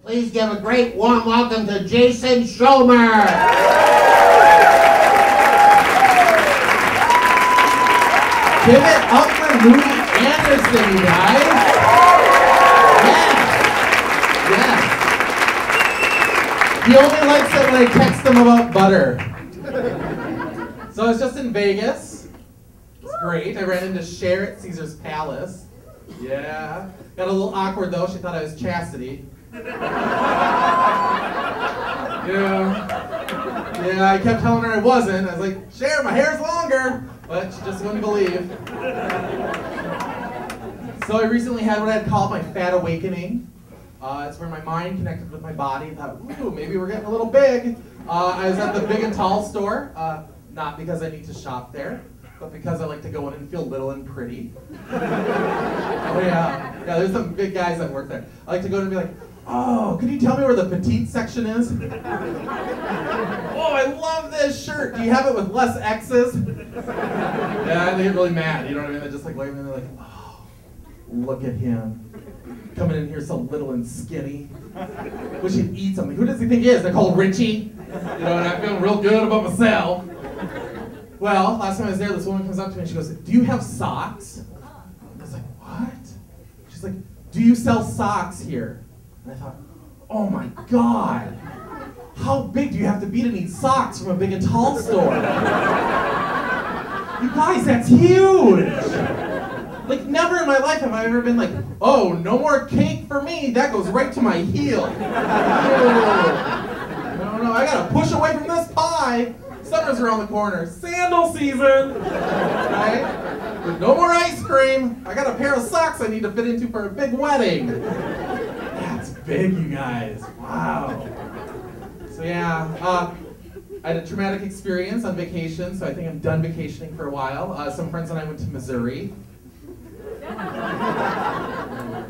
Please give a great warm welcome to Jason Schommer. Give it up for Louie Anderson, you guys. Yes. Yes. He only likes it when I text him about butter. So I was just in Vegas. It's great. I ran into Cher at Caesar's Palace. Yeah. Got a little awkward though. She thought I was Chastity. Yeah, I kept telling her I wasn't. I was like, Cher, my hair's longer. But she just wouldn't believe. So I recently had what I'd call my fat awakening. It's where my mind connected with my body and thought, ooh, maybe we're getting a little big. I was at the Big and Tall store, not because I need to shop there, but because I like to go in and feel little and pretty. Oh yeah, there's some big guys that work there. I like to go in and be like, oh, could you tell me where the petite section is? Oh, I love this shirt. Do you have it with less X's? Yeah, they get really mad, you know what I mean? They just like look at me and they're like, oh, look at him. Coming in here so little and skinny. Wish he'd eat something. Who does he think he is? They're called Richie. You know, and I'm feeling real good about myself. Well, last time I was there, this woman comes up to me and she goes, do you have socks? I was like, what? She's like, do you sell socks here? And I thought, oh my God. How big do you have to be to need socks from a Big and Tall store? You guys, that's huge! Like, never in my life have I ever been like, oh, no more cake for me, that goes right to my heel. No, I gotta push away from this pie. Summer's around the corner, sandal season, right? With no more ice cream, I got a pair of socks I need to fit into for a big wedding. That's big, you guys, wow. So yeah, I had a traumatic experience on vacation, so I think I'm done vacationing for a while. Some friends and I went to Missouri.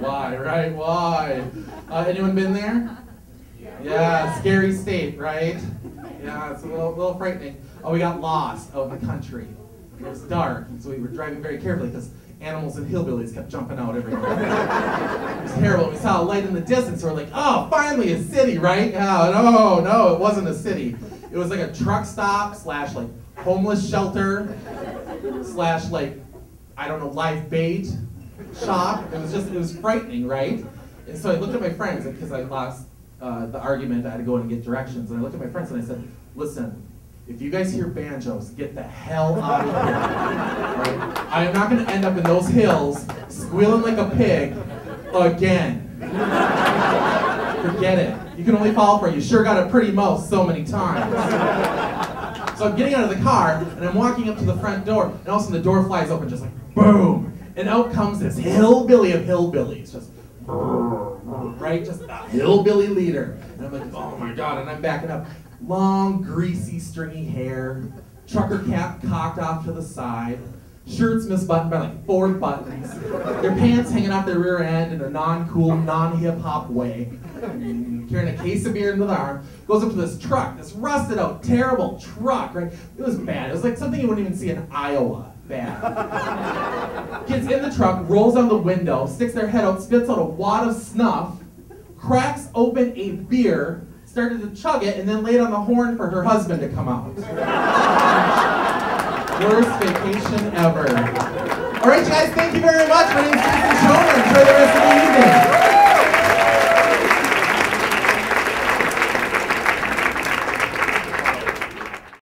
Why, right? Why? Anyone been there? Yeah, scary state, right? Yeah, it's a little frightening. Oh, we got lost out in the country. It was dark, and so we were driving very carefully because animals and hillbillies kept jumping out everywhere. It was terrible. We saw a light in the distance, so we're like, oh, finally a city, right? No, it wasn't a city. It was like a truck stop / like homeless shelter / like, I don't know, live bait shop. It was frightening, right? And so I looked at my friends, because I lost the argument, I had to go in and get directions, and I looked at my friends and I said, listen, if you guys hear banjos, get the hell out of here. Right? I am not going to end up in those hills squealing like a pig again. Forget it. You can only fall for it. You sure got a pretty mouth so many times. So I'm getting out of the car, and I'm walking up to the front door, and all of a sudden the door flies open, just like, boom! And out comes this hillbilly of hillbillies, just, right? Just a hillbilly leader. And I'm like, oh my God, and I'm backing up. Long, greasy, stringy hair, trucker cap cocked off to the side, shirts misbuttoned by like 4 buttons, their pants hanging off their rear end in a non-cool, non-hip-hop way, carrying a case of beer under the arm, goes up to this truck, this rusted out, terrible truck, right? It was bad. It was like something you wouldn't even see in Iowa. Bad. Gets in the truck, rolls down the window, sticks their head out, spits out a wad of snuff, cracks open a beer, started to chug it, and then laid on the horn for her husband to come out. Worst vacation ever. All right, you guys, thank you very much. My name is Jason Schommer. Enjoy the rest of the evening.